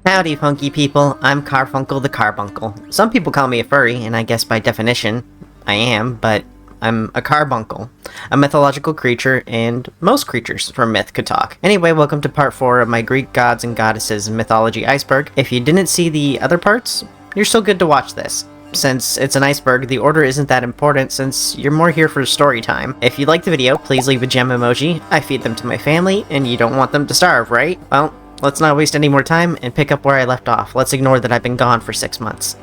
Howdy, funky people. I'm Carfunkle the Carbuncle. Some people call me a furry, and I guess by definition, I am, but I'm a carbuncle, a mythological creature, and most creatures from myth could talk. Anyway, welcome to part 4 of my Greek gods and goddesses mythology iceberg. If you didn't see the other parts, you're still good to watch this. Since it's an iceberg, the order isn't that important since you're more here for story time. If you like the video, please leave a gem emoji. I feed them to my family, and you don't want them to starve, right? Well, let's not waste any more time and pick up where I left off. Let's ignore that I've been gone for 6 months.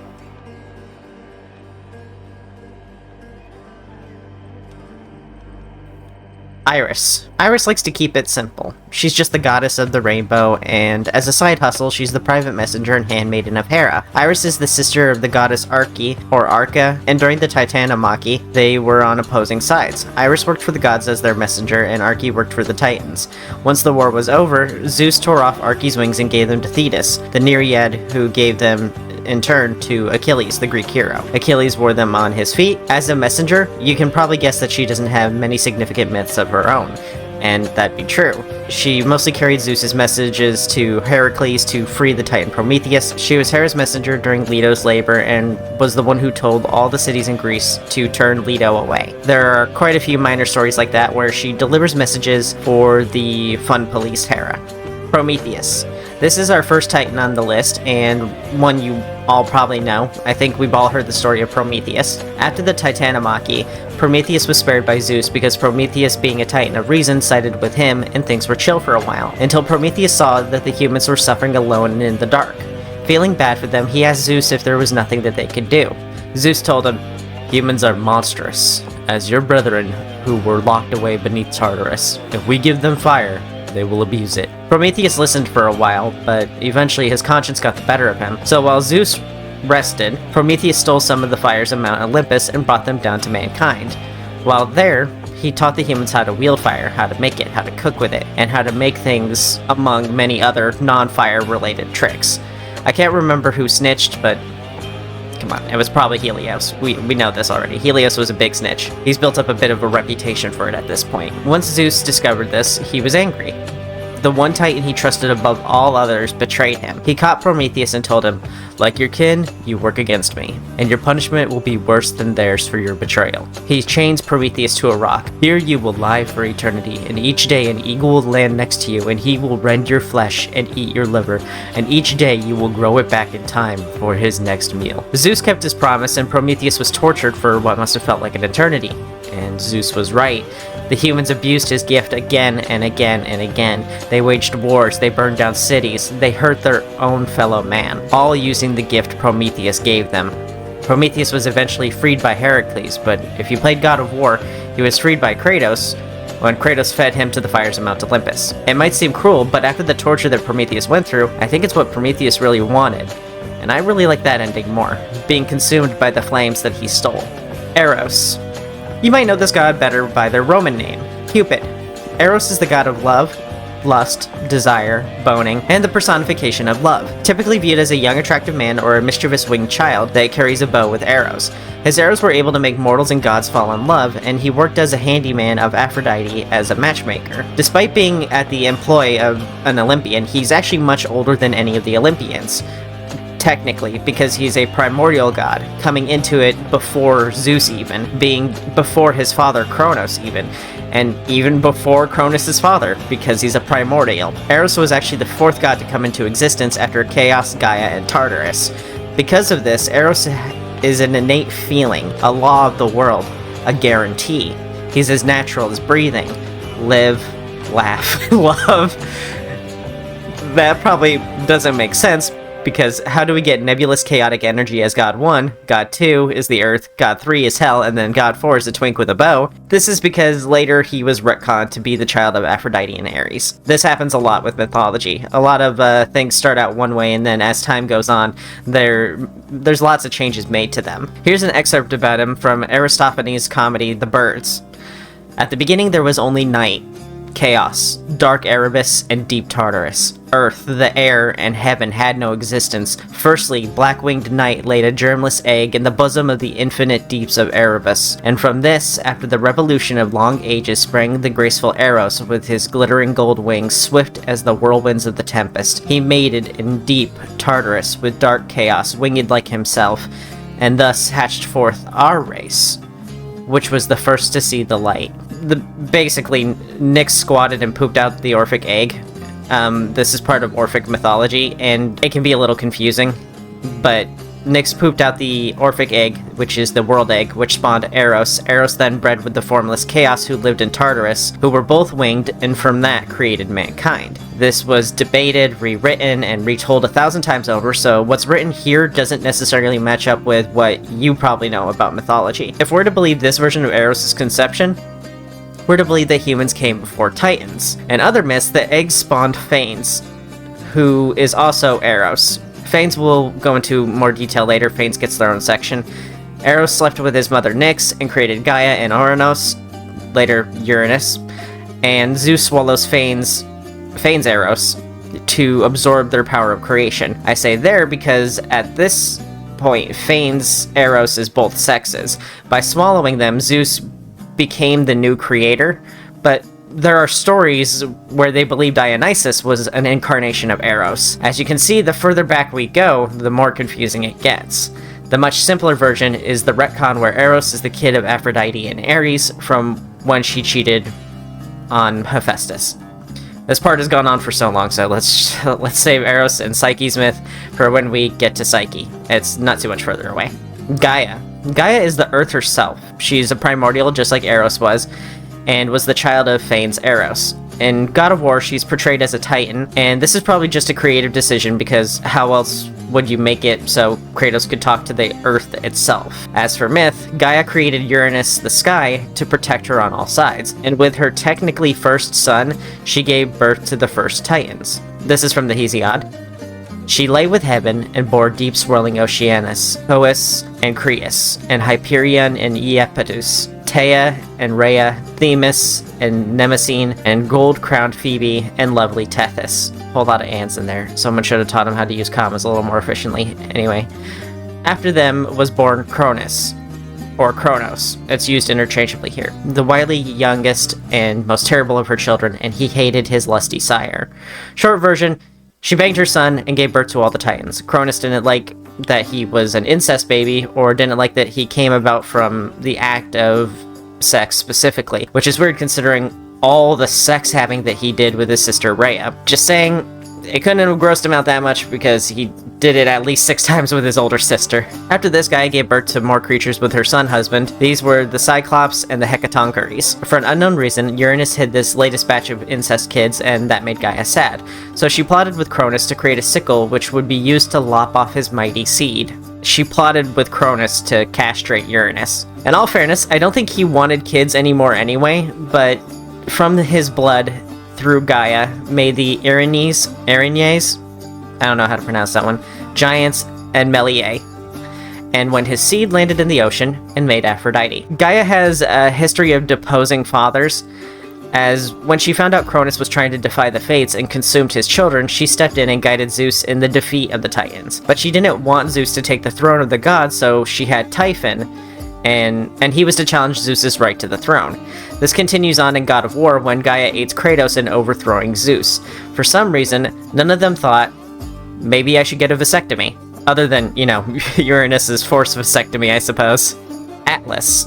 Iris. Iris likes to keep it simple. She's just the goddess of the rainbow, and as a side hustle, she's the private messenger and handmaiden of Hera. Iris is the sister of the goddess Arche, or Arca, and during the Titanomachy, they were on opposing sides. Iris worked for the gods as their messenger, and Arche worked for the Titans. Once the war was over, Zeus tore off Arche's wings and gave them to Thetis, the Nereid, who gave them in turn to Achilles, the Greek hero. Achilles wore them on his feet. As a messenger, you can probably guess that she doesn't have many significant myths of her own, and that'd be true. She mostly carried Zeus's messages to Heracles to free the Titan Prometheus. She was Hera's messenger during Leto's labor and was the one who told all the cities in Greece to turn Leto away. There are quite a few minor stories like that where she delivers messages for the fun police Hera. Prometheus. This is our first Titan on the list, and one you all probably know. I think we've all heard the story of Prometheus. After the Titanomachy, Prometheus was spared by Zeus because Prometheus, being a Titan of reason, sided with him and things were chill for a while, until Prometheus saw that the humans were suffering alone and in the dark. Feeling bad for them, he asked Zeus if there was nothing that they could do. Zeus told him, "Humans are monstrous, as your brethren who were locked away beneath Tartarus. If we give them fire, they will abuse it." Prometheus listened for a while, but eventually his conscience got the better of him. So while Zeus rested, Prometheus stole some of the fires of Mount Olympus and brought them down to mankind. While there, he taught the humans how to wield fire, how to make it, how to cook with it, and how to make things, among many other non-fire related tricks. I can't remember who snitched, but come on, it was probably Helios. We know this already. Helios was a big snitch. He's built up a bit of a reputation for it at this point. Once Zeus discovered this, he was angry. The one Titan he trusted above all others betrayed him. He caught Prometheus and told him, "Like your kin, you work against me, and your punishment will be worse than theirs for your betrayal." He chains Prometheus to a rock. "Here you will lie for eternity, and each day an eagle will land next to you, and he will rend your flesh and eat your liver, and each day you will grow it back in time for his next meal." Zeus kept his promise, and Prometheus was tortured for what must have felt like an eternity. And Zeus was right. The humans abused his gift again and again and again. They waged wars, they burned down cities, they hurt their own fellow man, all using the gift Prometheus gave them. Prometheus was eventually freed by Heracles, but if you played God of War, he was freed by Kratos when Kratos fed him to the fires of Mount Olympus. It might seem cruel, but after the torture that Prometheus went through, I think it's what Prometheus really wanted. And I really like that ending more, being consumed by the flames that he stole. Eros. You might know this god better by their Roman name, Cupid. Eros is the god of love, lust, desire, boning, and the personification of love, typically viewed as a young attractive man or a mischievous winged child that carries a bow with arrows. His arrows were able to make mortals and gods fall in love, and he worked as a handyman of Aphrodite as a matchmaker. Despite being at the employ of an Olympian, he's actually much older than any of the Olympians. Technically, because he's a primordial god, coming into it before Zeus even, being before his father Kronos even, and even before Kronos' father, because he's a primordial. Eros was actually the 4th god to come into existence after Chaos, Gaia, and Tartarus. Because of this, Eros is an innate feeling, a law of the world, a guarantee. He's as natural as breathing. Live, laugh, love. That probably doesn't make sense, because how do we get nebulous chaotic energy as God 1, God 2 is the Earth, God 3 is Hell, and then God 4 is a twink with a bow? This is because later he was retconned to be the child of Aphrodite and Ares. This happens a lot with mythology. A lot of things start out one way, and then as time goes on, there's lots of changes made to them. Here's an excerpt about him from Aristophanes' comedy The Birds. "At the beginning there was only night. chaos, dark Erebus, and deep Tartarus. Earth, the air, and heaven had no existence. Firstly, black-winged night laid a germless egg in the bosom of the infinite deeps of Erebus, and from this, after the revolution of long ages, sprang the graceful Eros with his glittering gold wings, swift as the whirlwinds of the tempest. He mated in deep Tartarus with dark chaos, winged like himself, and thus hatched forth our race, which was the first to see the light. Basically, Nyx squatted and pooped out the Orphic egg. This is part of Orphic mythology, and it can be a little confusing, but Nyx pooped out the Orphic egg, which is the world egg, which spawned Eros. Eros then bred with the formless Chaos who lived in Tartarus, who were both winged, and from that created mankind. This was debated, rewritten, and retold 1,000 times over, so what's written here doesn't necessarily match up with what you probably know about mythology. If we're to believe this version of Eros' conception, we're to believe that humans came before Titans. In other myths, the eggs spawned Phanes, who is also Eros. Phanes will go into more detail later. Phanes gets their own section. Eros slept with his mother Nyx and created Gaia and Ouranos, later Uranus, and Zeus swallows Phanes Eros to absorb their power of creation. I say there because at this point, Phanes Eros is both sexes. By swallowing them, Zeus became the new creator, but there are stories where they believe Dionysus was an incarnation of Eros. As you can see, the further back we go, the more confusing it gets. The much simpler version is the retcon where Eros is the kid of Aphrodite and Ares from when she cheated on Hephaestus. This part has gone on for so long, so let's save Eros and Psyche's myth for when we get to Psyche. It's not too much further away. Gaia. Gaia is the earth herself. She's a primordial just like Eros was, and was the child of Phanes Eros. In God of War, she's portrayed as a Titan, and this is probably just a creative decision because how else would you make it so Kratos could talk to the earth itself? As for myth, Gaia created Uranus, the sky, to protect her on all sides, and with her technically first son, she gave birth to the first Titans. This is from the Hesiod. She lay with heaven and bore deep swirling Oceanus, Poes and Creus, and Hyperion and Iapetus, Taea and Rhea, Themis and Mnemosyne, and gold-crowned Phoebe and lovely Tethys. Whole lot of ands in there. Someone should have taught him how to use commas a little more efficiently. Anyway, after them was born Cronus, or Kronos. It's used interchangeably here. The wily youngest and most terrible of her children, and he hated his lusty sire. Short version, she banged her son and gave birth to all the Titans. Cronus didn't like that he was an incest baby, or didn't like that he came about from the act of sex specifically, which is weird considering all the sex having that he did with his sister Rhea. Just saying, it couldn't have grossed him out that much because he did it at least 6 times with his older sister. After this, Gaia gave birth to more creatures with her son husband. These were the Cyclops and the Hecatoncheires. For an unknown reason, Uranus hid this latest batch of incest kids, and that made Gaia sad. So she plotted with Cronus to create a sickle which would be used to lop off his mighty seed. She plotted with Cronus to castrate Uranus. In all fairness, I don't think he wanted kids anymore anyway, but from his blood, through Gaia, made the Erinyes, I don't know how to pronounce that one, giants, and Meliae. And when his seed landed in the ocean, and made Aphrodite. Gaia has a history of deposing fathers, as when she found out Cronus was trying to defy the fates and consumed his children, she stepped in and guided Zeus in the defeat of the Titans. But she didn't want Zeus to take the throne of the gods, so she had Typhon, and he was to challenge Zeus's right to the throne. This continues on in God of War when Gaia aids Kratos in overthrowing Zeus. For some reason, none of them thought, maybe I should get a vasectomy. Other than, Uranus's forced vasectomy, I suppose. Atlas.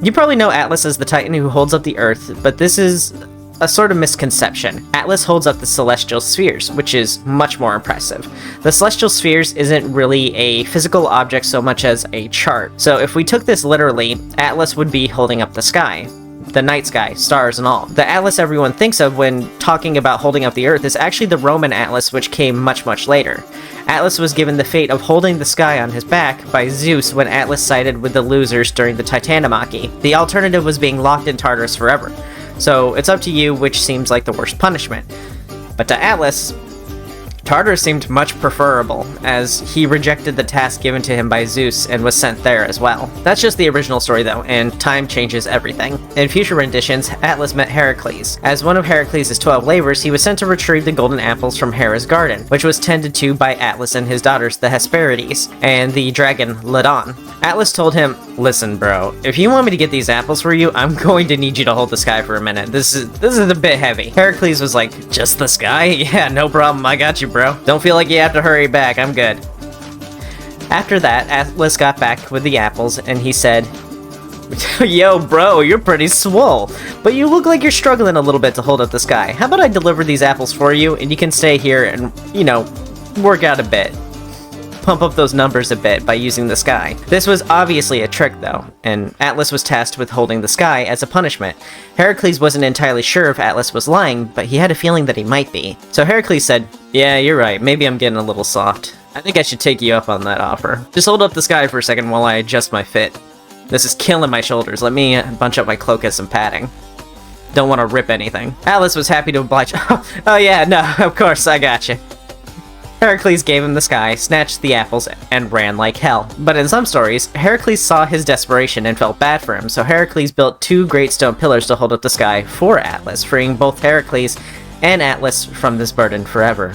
You probably know Atlas as the Titan who holds up the Earth, but this is a sort of misconception. Atlas holds up the celestial spheres, which is much more impressive. The celestial spheres isn't really a physical object so much as a chart. So if we took this literally, Atlas would be holding up the sky. The night sky, stars and all. The Atlas everyone thinks of when talking about holding up the Earth is actually the Roman Atlas, which came much, much later. Atlas was given the fate of holding the sky on his back by Zeus when Atlas sided with the losers during the Titanomachy. The alternative was being locked in Tartarus forever. So it's up to you which seems like the worst punishment. But to Atlas, Tartarus seemed much preferable, as he rejected the task given to him by Zeus and was sent there as well. That's just the original story though, and time changes everything. In future renditions, Atlas met Heracles. As one of Heracles' 12 labors, he was sent to retrieve the golden apples from Hera's garden, which was tended to by Atlas and his daughters, the Hesperides, and the dragon Ladon. Atlas told him, "Listen, bro, if you want me to get these apples for you, I'm going to need you to hold the sky for a minute. This is a bit heavy." Heracles was like, "Just the sky? Yeah, no problem, I got you, bro. Don't feel like you have to hurry back, I'm good." After that, Atlas got back with the apples, and he said, "Yo, bro, you're pretty swole, but you look like you're struggling a little bit to hold up the sky. How about I deliver these apples for you, and you can stay here and, work out a bit. Pump up those numbers a bit by using the sky." This was obviously a trick though, and Atlas was tasked with holding the sky as a punishment. Heracles wasn't entirely sure if Atlas was lying, but he had a feeling that he might be. So Heracles said, "Yeah, you're right, maybe I'm getting a little soft. I think I should take you up on that offer. Just hold up the sky for a second while I adjust my fit. This is killing my shoulders, let me bunch up my cloak as some padding. Don't want to rip anything." Atlas was happy to oblige. Oh yeah, no, of course, I gotcha. Heracles gave him the sky, snatched the apples, and ran like hell. But in some stories, Heracles saw his desperation and felt bad for him, so Heracles built 2 great stone pillars to hold up the sky for Atlas, freeing both Heracles and Atlas from this burden forever.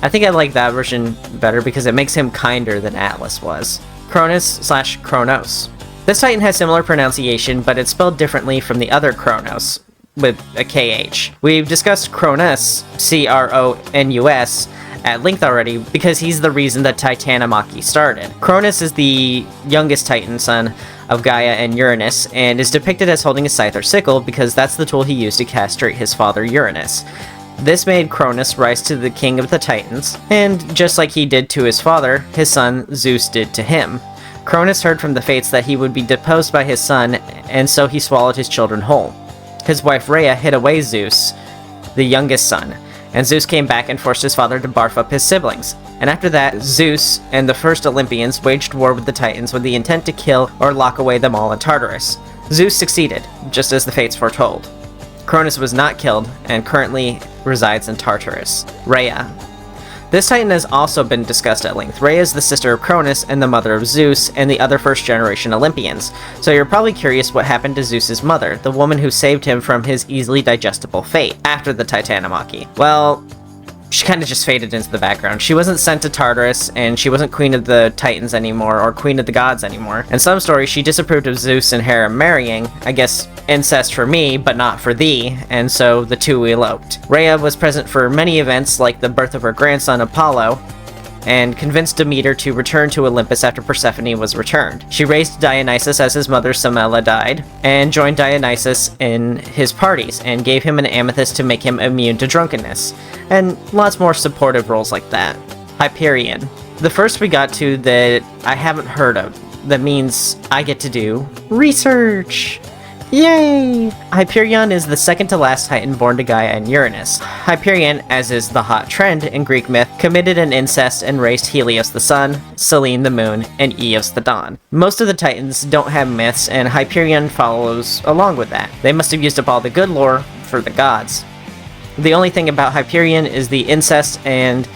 I think I like that version better because it makes him kinder than Atlas was. Cronus/Kronos. This titan has similar pronunciation, but it's spelled differently from the other Kronos, with a KH. We've discussed Cronus, Cronus, at length already, because he's the reason that Titanomachy started. Cronus is the youngest titan, son of Gaia and Uranus, and is depicted as holding a scythe or sickle because that's the tool he used to castrate his father Uranus. This made Cronus rise to the king of the Titans, and just like he did to his father, his son Zeus did to him. Cronus heard from the fates that he would be deposed by his son, and so he swallowed his children whole. His wife Rhea hid away Zeus, the youngest son, and Zeus came back and forced his father to barf up his siblings. And after that, Zeus and the first Olympians waged war with the Titans with the intent to kill or lock away them all in Tartarus. Zeus succeeded, just as the fates foretold. Cronus was not killed, and currently resides in Tartarus. Rhea. This titan has also been discussed at length. Rhea is the sister of Cronus and the mother of Zeus and the other first-generation Olympians. So you're probably curious what happened to Zeus's mother, the woman who saved him from his easily digestible fate after the Titanomachy. Well, she kind of just faded into the background. She wasn't sent to Tartarus, and she wasn't queen of the Titans anymore, or queen of the gods anymore. In some stories, she disapproved of Zeus and Hera marrying, I guess incest for me, but not for thee, and so the two eloped. Rhea was present for many events, like the birth of her grandson Apollo, and convinced Demeter to return to Olympus after Persephone was returned. She raised Dionysus as his mother Semele died, and joined Dionysus in his parties, and gave him an amethyst to make him immune to drunkenness, and lots more supportive roles like that. Hyperion. The first we got to that I haven't heard of, that means I get to do research! Yay! Hyperion is the second to last titan born to Gaia and Uranus. Hyperion, as is the hot trend in Greek myth, committed an incest and raised Helios the sun, Selene the moon, and Eos the dawn. Most of the titans don't have myths, and Hyperion follows along with that. They must have used up all the good lore for the gods. The only thing about Hyperion is the incest and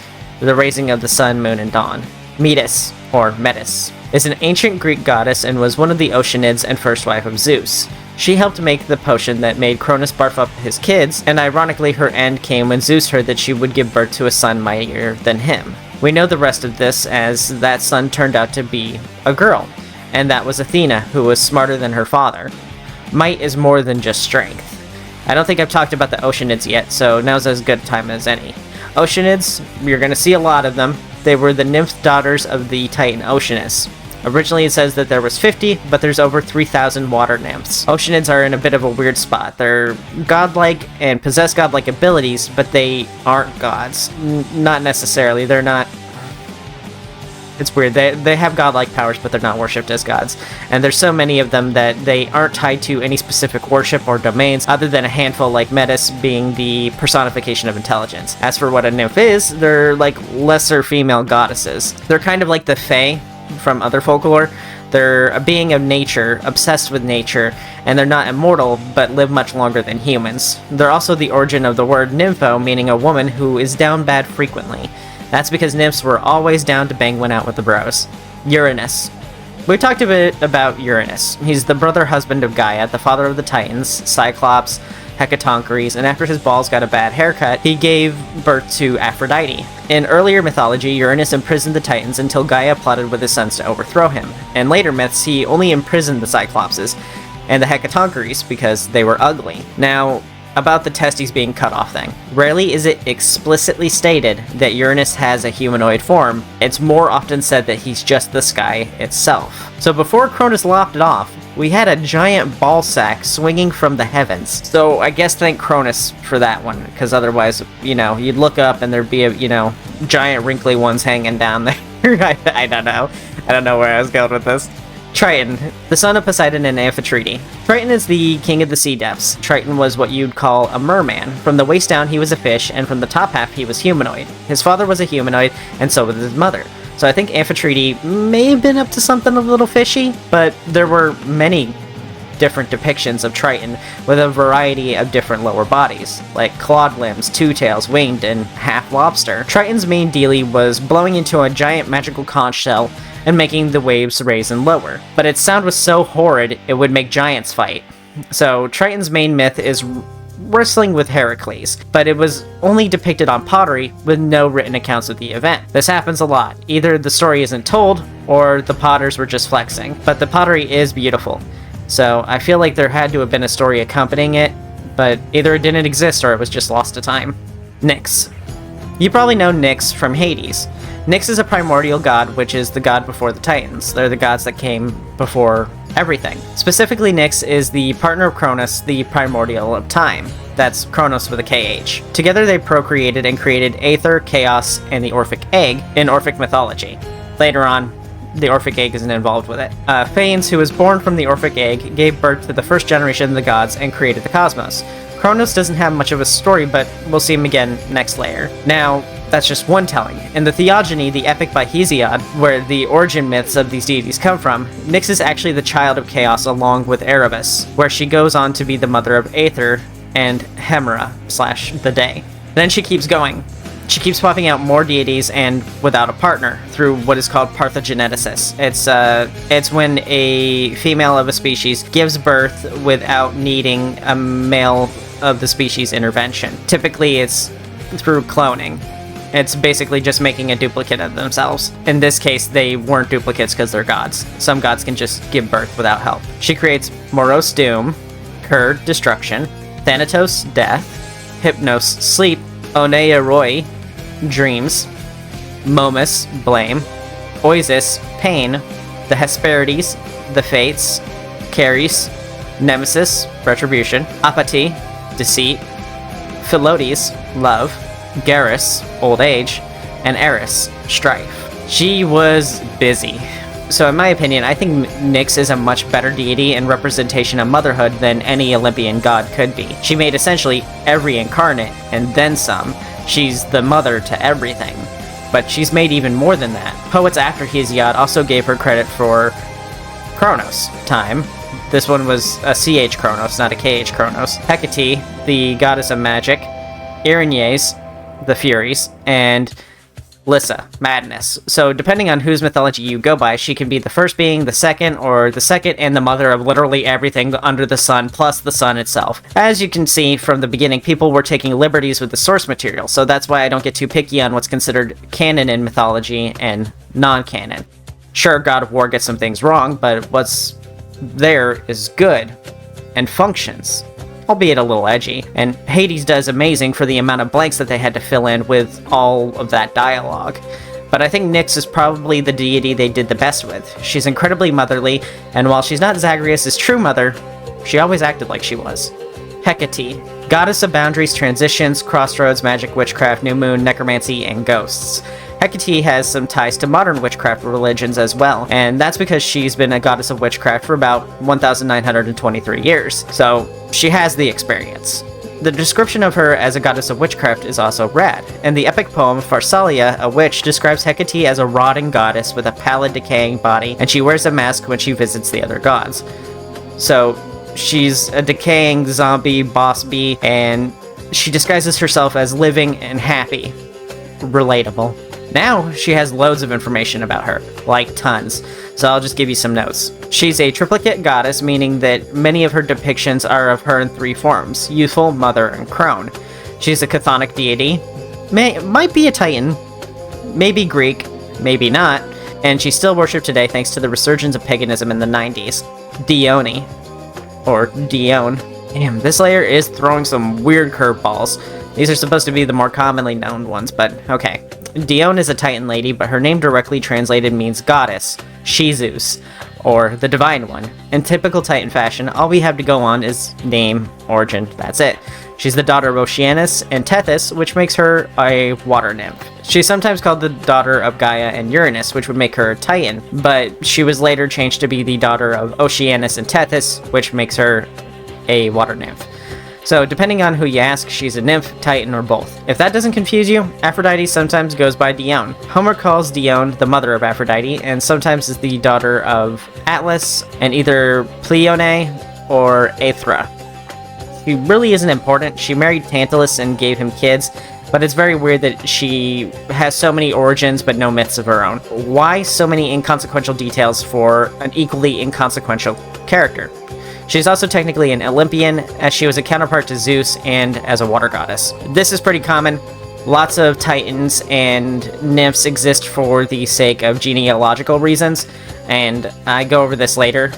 the raising of the sun, moon, and dawn. Metis, or Metis, is an ancient Greek goddess and was one of the Oceanids and first wife of Zeus. She helped make the potion that made Cronus barf up his kids, and ironically her end came when Zeus heard that she would give birth to a son mightier than him. We know the rest of this as that son turned out to be a girl, and that was Athena, who was smarter than her father. Might is more than just strength. I don't think I've talked about the Oceanids yet, so now's as good a time as any. Oceanids, you're going to see a lot of them. They were the nymph daughters of the titan Oceanus. Originally it says that there was 50, but there's over 3,000 water nymphs. Oceanids are in a bit of a weird spot. They're godlike and possess godlike abilities, but they aren't gods. Not necessarily. They're not... It's weird. They have godlike powers, but they're not worshipped as gods. And there's so many of them that they aren't tied to any specific worship or domains, other than a handful like Metis being the personification of intelligence. As for what a nymph is, they're like lesser female goddesses. They're kind of like the Fae from other folklore. They're a being of nature, obsessed with nature, and they're not immortal, but live much longer than humans. They're also the origin of the word nympho, meaning a woman who is down bad frequently. That's because nymphs were always down to bang one out with the bros. Uranus. We talked a bit about Uranus. He's the brother husband of Gaia, the father of the Titans, Cyclops, Hecatoncheires, and after his balls got a bad haircut, he gave birth to Aphrodite. In earlier mythology, Uranus imprisoned the Titans until Gaia plotted with his sons to overthrow him. In later myths, he only imprisoned the Cyclopses and the Hecatoncheires because they were ugly. Now, about the testes being cut off thing. Rarely is it explicitly stated that Uranus has a humanoid form. It's more often said that he's just the sky itself. So before Cronus lopped it off, we had a giant ball sack swinging from the heavens. So I guess thank Cronus for that one, because otherwise, you'd look up and there'd be giant wrinkly ones hanging down there. I don't know. I don't know where I was going with this. Triton, the son of Poseidon and Amphitrite. Triton is the king of the sea depths. Triton was what you'd call a merman. From the waist down, he was a fish, and from the top half, he was humanoid. His father was a humanoid, and so was his mother. So I think Amphitrite may have been up to something a little fishy, but there were many different depictions of Triton with a variety of different lower bodies, like clawed limbs, two tails, winged, and half lobster. Triton's main dealie was blowing into a giant magical conch shell and making the waves raise and lower. But its sound was so horrid, it would make giants fight. So Triton's main myth is wrestling with Heracles, but it was only depicted on pottery with no written accounts of the event. This happens a lot. Either the story isn't told, or the potters were just flexing. But the pottery is beautiful. So I feel like there had to have been a story accompanying it, but either it didn't exist or it was just lost to time. Nyx. You probably know Nyx from Hades. Nyx is a primordial god, which is the god before the Titans. They're the gods that came before everything. Specifically, Nyx is the partner of Cronus, the primordial of time. That's Kronos with a KH. Together they procreated and created Aether, Chaos, and the Orphic Egg in Orphic mythology. Later on, the Orphic Egg isn't involved with it. Phanes, who was born from the Orphic Egg, gave birth to the first generation of the gods and created the cosmos. Kronos doesn't have much of a story, but we'll see him again next layer. Now, that's just one telling. In the Theogony, the epic by Hesiod, where the origin myths of these deities come from, Nyx is actually the child of Chaos along with Erebus, where she goes on to be the mother of Aether and Hemera / the Day. Then she keeps going. She keeps popping out more deities and without a partner through what is called parthenogenesis. It's when a female of a species gives birth without needing a male of the species intervention. Typically, it's through cloning. It's basically just making a duplicate of themselves. In this case, they weren't duplicates because they're gods. Some gods can just give birth without help. She creates Moros doom, Kur destruction, Thanatos death, Hypnos sleep, Oneia roi dreams, Momus blame, Oisis pain, the Hesperides the fates, Charis nemesis retribution, Apathy deceit, Philotes love, Garrus old age, and Eris strife. She was busy. So in my opinion, I think Nyx is a much better deity and representation of motherhood than any Olympian god could be. She made essentially every incarnate, and then some. She's the mother to everything. But she's made even more than that. Poets after Hesiod also gave her credit for Kronos time. This one was a CH Kronos, not a KH Kronos. Hecate, the goddess of magic, Erinyes, the Furies, and Lyssa, madness. So depending on whose mythology you go by, she can be the first being, the second, or the second and the mother of literally everything under the sun, plus the sun itself. As you can see from the beginning, people were taking liberties with the source material, so that's why I don't get too picky on what's considered canon in mythology and non-canon. Sure, God of War gets some things wrong, but what's there is good and functions, albeit a little edgy, and Hades does amazing for the amount of blanks that they had to fill in with all of that dialogue. But I think Nyx is probably the deity they did the best with. She's incredibly motherly, and while she's not Zagreus' true mother, she always acted like she was. Hecate, goddess of boundaries, transitions, crossroads, magic, witchcraft, new moon, necromancy, and ghosts. Hecate has some ties to modern witchcraft religions as well, and that's because she's been a goddess of witchcraft for about 1,923 years, so she has the experience. The description of her as a goddess of witchcraft is also rad, and the epic poem Pharsalia, a witch, describes Hecate as a rotting goddess with a pallid, decaying body, and she wears a mask when she visits the other gods. So, she's a decaying zombie boss bee, and she disguises herself as living and happy. Relatable. Now, she has loads of information about her, like tons, so I'll just give you some notes. She's a triplicate goddess, meaning that many of her depictions are of her in 3 forms: youthful, mother, and crone. She's a chthonic deity, might be a titan, maybe Greek, maybe not, and she's still worshipped today thanks to the resurgence of paganism in the 90s. Dione, or Dione. Damn, this layer is throwing some weird curveballs. These are supposed to be the more commonly known ones, but okay. Dione is a Titan lady, but her name directly translated means goddess, she-Zeus, or the Divine One. In typical Titan fashion, all we have to go on is name, origin, that's it. She's the daughter of Oceanus and Tethys, which makes her a water nymph. She's sometimes called the daughter of Gaia and Uranus, which would make her a Titan, but she was later changed to be the daughter of Oceanus and Tethys, which makes her a water nymph. So, depending on who you ask, she's a nymph, titan, or both. If that doesn't confuse you, Aphrodite sometimes goes by Dione. Homer calls Dione the mother of Aphrodite, and sometimes is the daughter of Atlas, and either Pleione or Aethra. She really isn't important. She married Tantalus and gave him kids, but it's very weird that she has so many origins but no myths of her own. Why so many inconsequential details for an equally inconsequential character? She's also technically an Olympian, as she was a counterpart to Zeus and as a water goddess. This is pretty common. Lots of titans and nymphs exist for the sake of genealogical reasons, and I go over this later.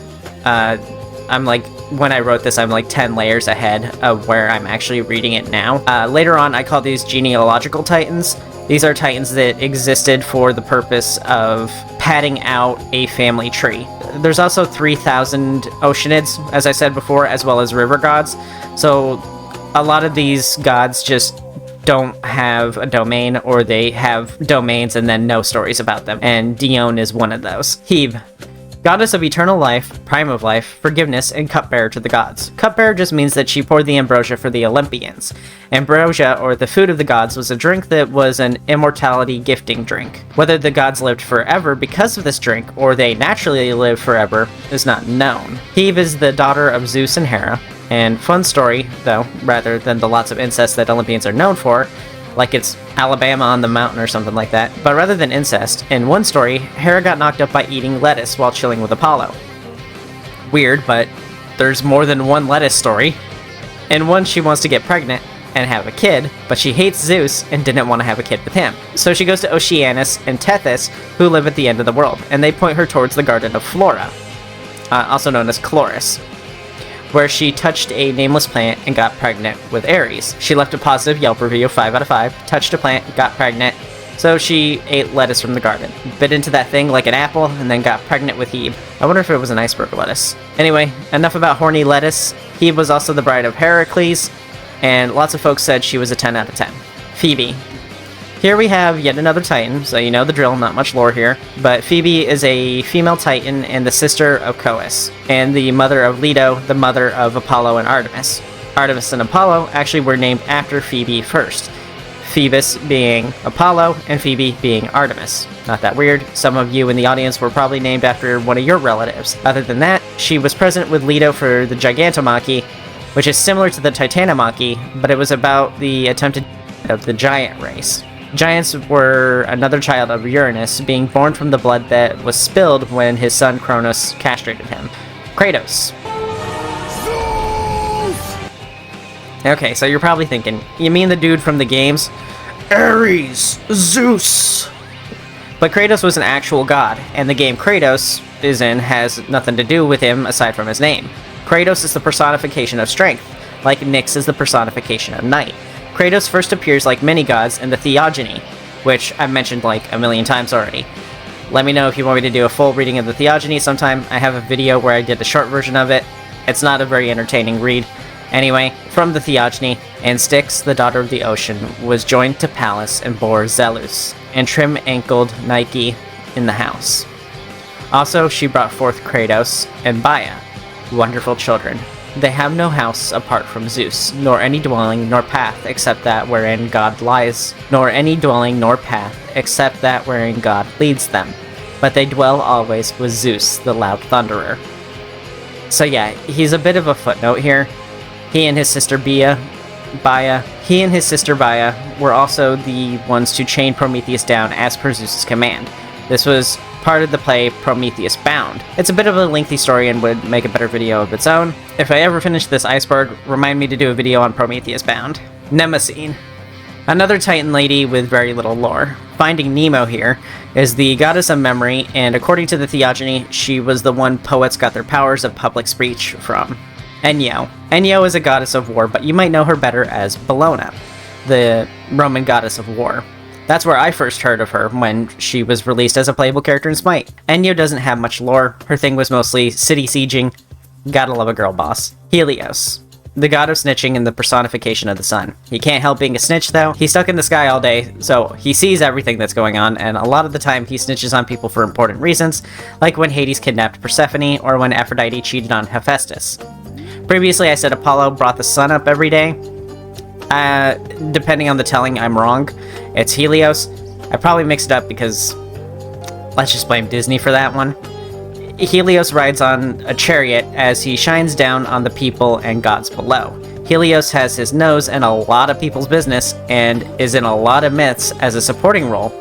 When I wrote this, I'm like 10 layers ahead of where I'm actually reading it now. Later on, I call these genealogical titans. These are titans that existed for the purpose of padding out a family tree. There's also 3,000 oceanids, as I said before, as well as river gods. So a lot of these gods just don't have a domain, or they have domains and then no stories about them, and Dione is one of those. Hebe, goddess of eternal life, prime of life, forgiveness, and cupbearer to the gods. Cupbearer just means that she poured the ambrosia for the Olympians. Ambrosia, or the food of the gods, was a drink that was an immortality gifting drink. Whether the gods lived forever because of this drink, or they naturally live forever, is not known. Hebe is the daughter of Zeus and Hera, and fun story, though, rather than the lots of incest that Olympians are known for, like it's Alabama on the mountain or something like that. But rather than incest, in one story, Hera got knocked up by eating lettuce while chilling with Apollo. Weird, but there's more than one lettuce story. In one, she wants to get pregnant and have a kid, but she hates Zeus and didn't want to have a kid with him. So she goes to Oceanus and Tethys, who live at the end of the world, and they point her towards the Garden of Flora, also known as Chloris, where she touched a nameless plant and got pregnant with Ares. She left a positive Yelp review of 5 out of 5, touched a plant, got pregnant, so she ate lettuce from the garden, bit into that thing like an apple, and then got pregnant with Hebe. I wonder if it was an iceberg lettuce. Anyway, enough about horny lettuce. Hebe was also the bride of Heracles, and lots of folks said she was a 10 out of 10. Phoebe. Here we have yet another Titan, so you know the drill, not much lore here, but Phoebe is a female Titan and the sister of Coeus, and the mother of Leto, the mother of Apollo and Artemis. Artemis and Apollo actually were named after Phoebe first, Phoebus being Apollo and Phoebe being Artemis. Not that weird, some of you in the audience were probably named after one of your relatives. Other than that, she was present with Leto for the Gigantomachy, which is similar to the Titanomachy, but it was about the attempted of the giant race. Giants were another child of Uranus, being born from the blood that was spilled when his son Kronos castrated him. Kratos. Okay, so you're probably thinking, you mean the dude from the games? Ares! Zeus! But Kratos was an actual god, and the game Kratos is in has nothing to do with him aside from his name. Kratos is the personification of strength, like Nyx is the personification of night. Kratos first appears like mini-gods in the Theogony, which I've mentioned like a million times already. Let me know if you want me to do a full reading of the Theogony sometime. I have a video where I did a short version of it. It's not a very entertaining read. Anyway, from the Theogony, and Styx, the daughter of the ocean, was joined to Pallas and bore Zelus, and trim-ankled Nike in the house. Also, she brought forth Kratos and Baia, wonderful children. They have no house apart from Zeus, nor any dwelling nor path except that wherein God lies, nor any dwelling nor path except that wherein God leads them. But they dwell always with Zeus, the loud thunderer. So yeah, he's a bit of a footnote here. He and his sister Bia were also the ones to chain Prometheus down as per Zeus's command. This was part of the play Prometheus Bound. It's a bit of a lengthy story and would make a better video of its own. If I ever finish this Iceberg, remind me to do a video on Prometheus Bound. Mnemosyne. Another Titan lady with very little lore. Finding Nemo here is the goddess of memory, and according to the theogony, she was the one poets got their powers of public speech from. Enyo. Enyo is a goddess of war, but you might know her better as Bellona, the Roman goddess of war. That's where I first heard of her, when she was released as a playable character in Smite. Enyo doesn't have much lore. Her thing was mostly city sieging. Gotta love a girl boss. Helios. The god of snitching and the personification of the sun. He can't help being a snitch though. He's stuck in the sky all day, so he sees everything that's going on, and a lot of the time he snitches on people for important reasons, like when Hades kidnapped Persephone, or when Aphrodite cheated on Hephaestus. Previously I said Apollo brought the sun up every day. Depending on the telling, I'm wrong. It's Helios. I probably mixed it up because let's just blame Disney for that one. Helios rides on a chariot as he shines down on the people and gods below. Helios has his nose in a lot of people's business and is in a lot of myths as a supporting role.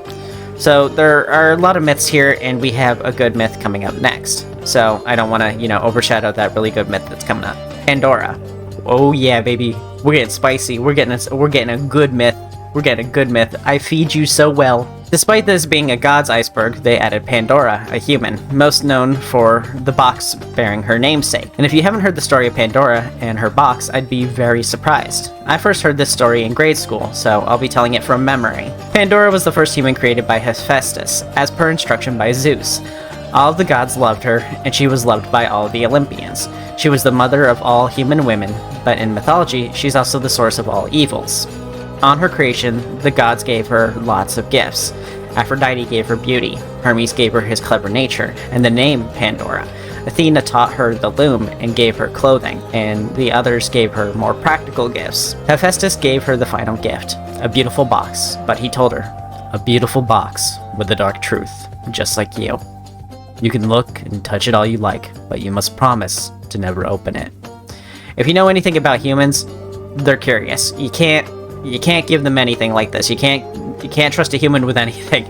So there are a lot of myths here, and we have a good myth coming up next. So I don't want to, overshadow that really good myth that's coming up. Pandora. Oh yeah, baby. We're getting spicy. We're getting a good myth. We're getting a good myth. I feed you so well. Despite this being a god's iceberg, they added Pandora, a human, most known for the box bearing her namesake. And if you haven't heard the story of Pandora and her box, I'd be very surprised. I first heard this story in grade school, so I'll be telling it from memory. Pandora was the first human created by Hephaestus, as per instruction by Zeus. All of the gods loved her, and she was loved by all of the Olympians. She was the mother of all human women, but in mythology, she's also the source of all evils. On her creation, the gods gave her lots of gifts. Aphrodite gave her beauty, Hermes gave her his clever nature, and the name Pandora. Athena taught her the loom and gave her clothing, and the others gave her more practical gifts. Hephaestus gave her the final gift, a beautiful box, but he told her, a beautiful box with a dark truth, just like you. You can look and touch it all you like, but you must promise to never open it. If you know anything about humans, they're curious. You can't give them anything like this. You can't trust a human with anything.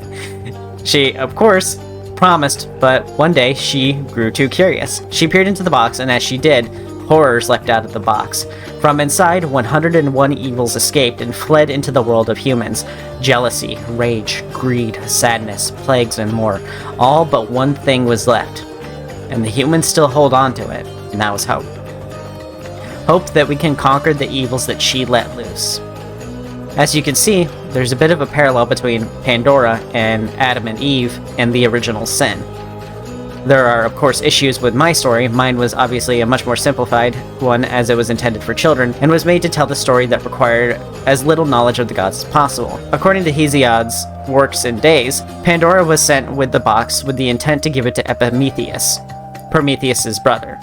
She, of course, promised, but one day she grew too curious. She peered into the box, and as she did, horrors leapt out of the box. From inside, 101 evils escaped and fled into the world of humans. Jealousy, rage, greed, sadness, plagues, and more. All but one thing was left. And the humans still hold on to it, and that was hope. Hope that we can conquer the evils that she let loose. As you can see, there's a bit of a parallel between Pandora and Adam and Eve and the original sin. There are, of course, issues with my story. Mine was obviously a much more simplified one, as it was intended for children, and was made to tell the story that required as little knowledge of the gods as possible. According to Hesiod's works and days, Pandora was sent with the box with the intent to give it to Epimetheus, Prometheus' brother.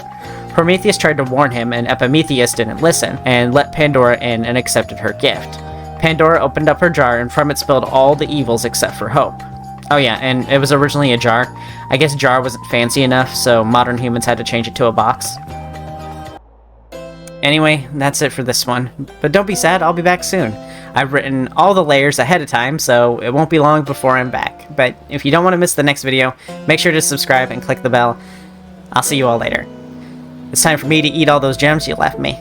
Prometheus tried to warn him, and Epimetheus didn't listen, and let Pandora in and accepted her gift. Pandora opened up her jar, and from it spilled all the evils except for hope. Oh yeah, and it was originally a jar. I guess jar wasn't fancy enough, so modern humans had to change it to a box. Anyway, that's it for this one. But don't be sad, I'll be back soon. I've written all the layers ahead of time, so it won't be long before I'm back. But if you don't want to miss the next video, make sure to subscribe and click the bell. I'll see you all later. It's time for me to eat all those gems you left me.